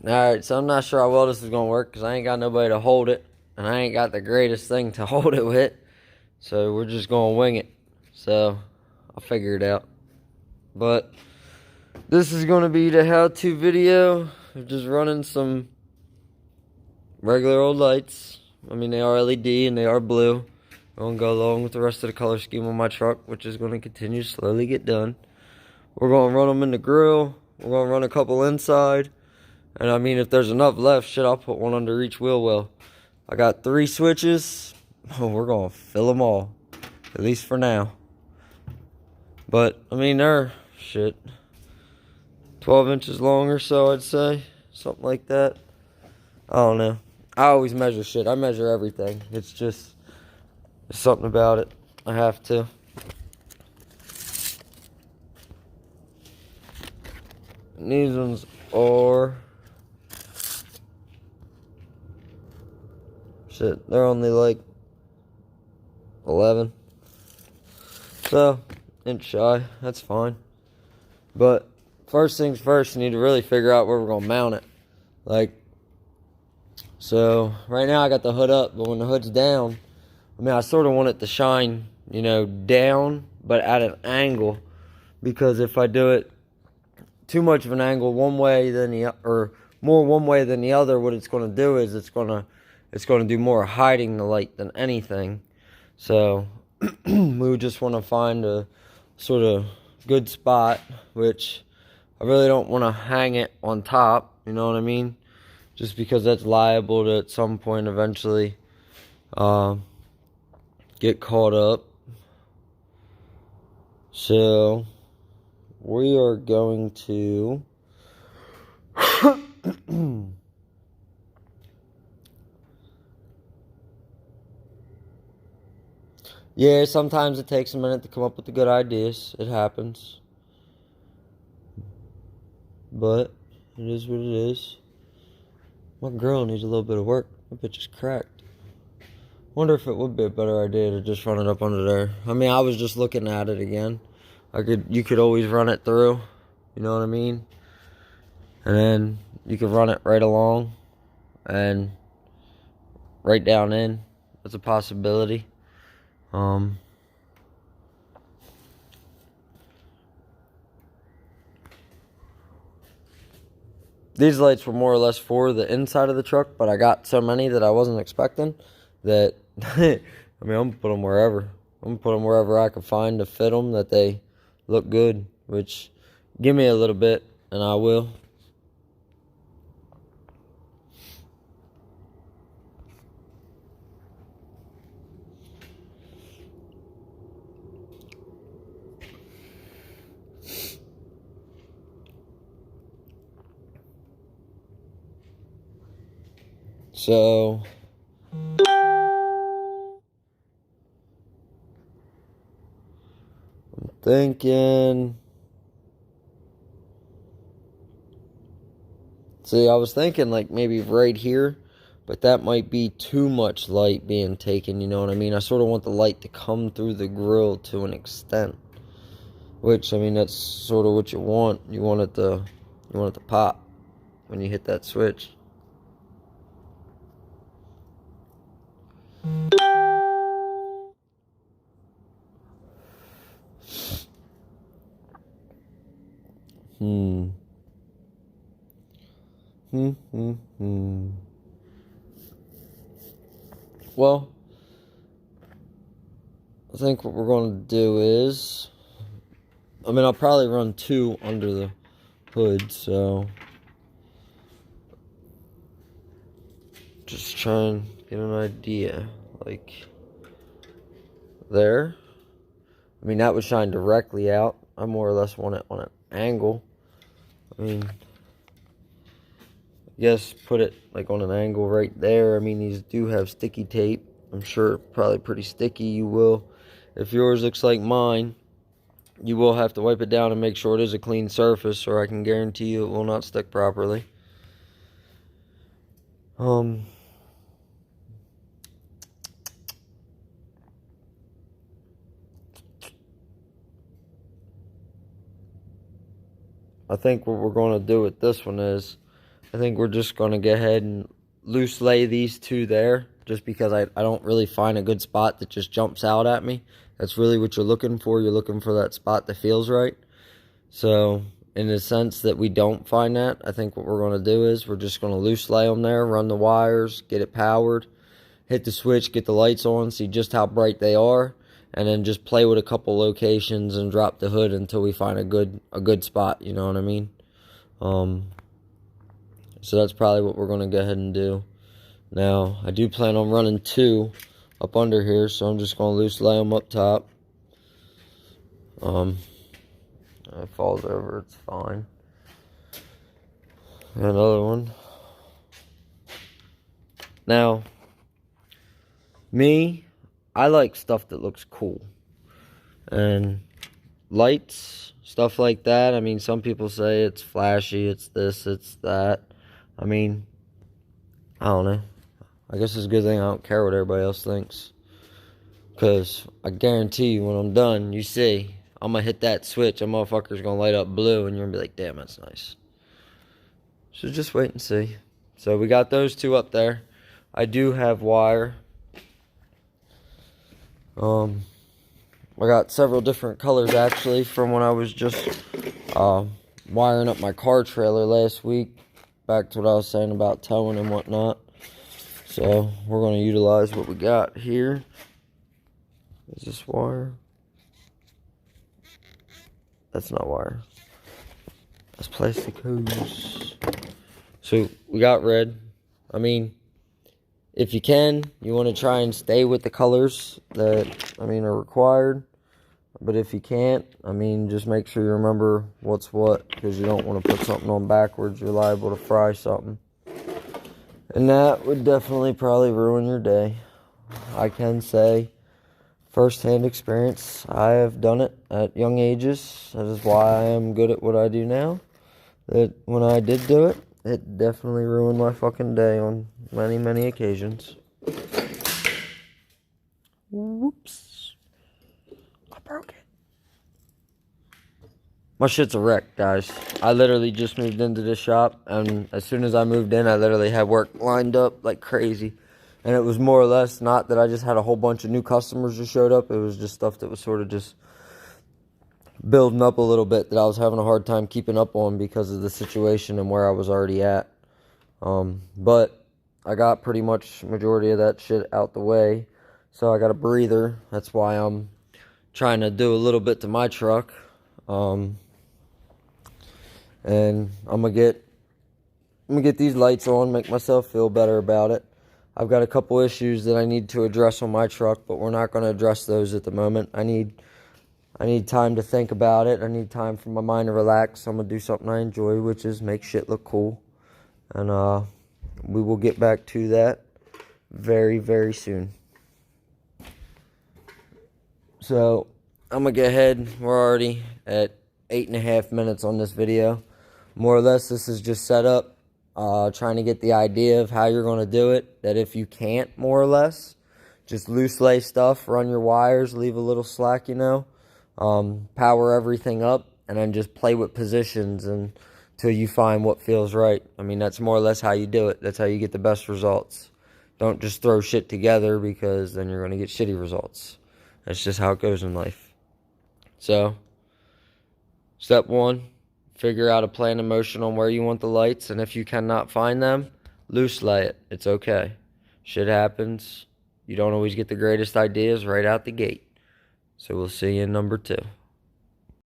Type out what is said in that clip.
Alright, so I'm not sure how well this is going to work because I ain't got nobody to hold it. And I ain't got the greatest thing to hold it with. So we're just going to wing it. So I'll figure it out. But this is going to be the how-to video. Of just running some regular old lights. I mean, they are LED and they are blue. I'm going to go along with the rest of the color scheme on my truck, which is going to continue to slowly get done. We're going to run them in the grill. We're going to run a couple inside. And I mean, if there's enough left, shit, I'll put one under each wheel well. I got 3 switches. Oh, we're going to fill them all. At least for now. But, I mean, they're, shit, 12 inches long or so, I'd say. Something like that. I don't know. I always measure shit. I measure everything. It's just, there's something about it. I have to. And these ones are... shit, they're only like 11. So, inch shy. That's fine. But, first things first, you need to really figure out where we're going to mount it. Like, so, right now I got the hood up, but when the hood's down, I mean, I sort of want it to shine, you know, down, but at an angle. Because if I do it too much of an angle one way than the, or more one way than the other, what it's going to do is it's going to do more hiding the light than anything. So, we would just want to find a sort of good spot, which I really don't want to hang it on top, you know what I mean? Just because that's liable to at some point eventually get caught up. So, we are going to yeah, sometimes it takes a minute to come up with the good ideas. It happens. But it is what it is. My grill needs a little bit of work. My bitch is cracked. Wonder if it would be a better idea to just run it up under there. I mean, I was just looking at it again. You could always run it through. You know what I mean? And then you could run it right along and right down in. That's a possibility. These lights were more or less for the inside of the truck, but I got so many that I wasn't expecting that, I mean, I'm going to put them wherever. I'm going to put them wherever I can find to fit them that they look good, which, give me a little bit and I will. So, I'm thinking, see, I was thinking like maybe right here, but that might be too much light being taken, you know what I mean? I sort of want the light to come through the grill to an extent, which, I mean, that's sort of what you want. You want it to pop when you hit that switch. Well, I think what we're going to do is, I mean, I'll probably run 2 under the hood, so just try and get an idea, like there. I mean, that would shine directly out. I more or less want it on an angle. I mean, I guess put it like on an angle right there. I mean, these do have sticky tape. I'm sure probably pretty sticky. You will, if yours looks like mine, you will have to wipe it down and make sure it is a clean surface, or I can guarantee you it will not stick properly. I think what we're going to do with this one is, I think we're just going to go ahead and loose lay these two there, just because I don't really find a good spot that just jumps out at me. That's really what you're looking for. You're looking for that spot that feels right. So in the sense that we don't find that, I think what we're going to do is we're just going to loose lay them there, run the wires, get it powered, hit the switch, get the lights on, see just how bright they are, and then just play with a couple locations and drop the hood until we find a good spot, you know what I mean? So that's probably what we're going to go ahead and do. Now, I do plan on running 2 up under here, so I'm just going to loose lay them up top. It falls over, it's fine. Another one. Now, I like stuff that looks cool. And lights, stuff like that. I mean, some people say it's flashy, it's this, it's that. I mean, I don't know. I guess it's a good thing I don't care what everybody else thinks. Because I guarantee you, when I'm done, you see, I'm going to hit that switch, a motherfucker's going to light up blue, and you're going to be like, damn, that's nice. So just wait and see. So we got those 2 up there. I do have wire. I got several different colors, actually, from when I was just wiring up my car trailer last week. Back to what I was saying about towing and whatnot. So we're going to utilize what we got here. Is this wire? That's not wire. That's plastic hose. So we got red. I mean, if you can, you want to try and stay with the colors that, are required. But if you can't, just make sure you remember what's what, because you don't want to put something on backwards. You're liable to fry something. And that would definitely probably ruin your day. I can say, first-hand experience, I have done it at young ages. That is why I am good at what I do now. That when I did do it, it definitely ruined my fucking day on many, many occasions. Whoops. I broke it. My shit's a wreck, guys. I literally just moved into this shop, and as soon as I moved in, I literally had work lined up like crazy. And it was more or less not that I just had a whole bunch of new customers that showed up. It was just stuff that was sort of just building up a little bit that I was having a hard time keeping up on because of the situation and where I was already at. But I got pretty much majority of that shit out the way. So I got a breather. That's why I'm trying to do a little bit to my truck. And I'm gonna get these lights on, make myself feel better about it. I've got a couple issues that I need to address on my truck, but we're not going to address those at the moment. I need time to think about it. I need time for my mind to relax. So I'm going to do something I enjoy, which is make shit look cool. And we will get back to that very, very soon. So I'm going to go ahead. We're already at 8.5 minutes on this video. More or less, this is just set up. Trying to get the idea of how you're going to do it. That if you can't, more or less, just loose lay stuff, run your wires, leave a little slack, power everything up, and then just play with positions until you find what feels right. That's more or less how you do it. That's how you get the best results. Don't just throw shit together, because then you're going to get shitty results. That's just how it goes in life. So, step 1. Figure out a plan of motion on where you want the lights, and if you cannot find them, loose lay it. It's okay. Shit happens. You don't always get the greatest ideas right out the gate. So we'll see you in number 2.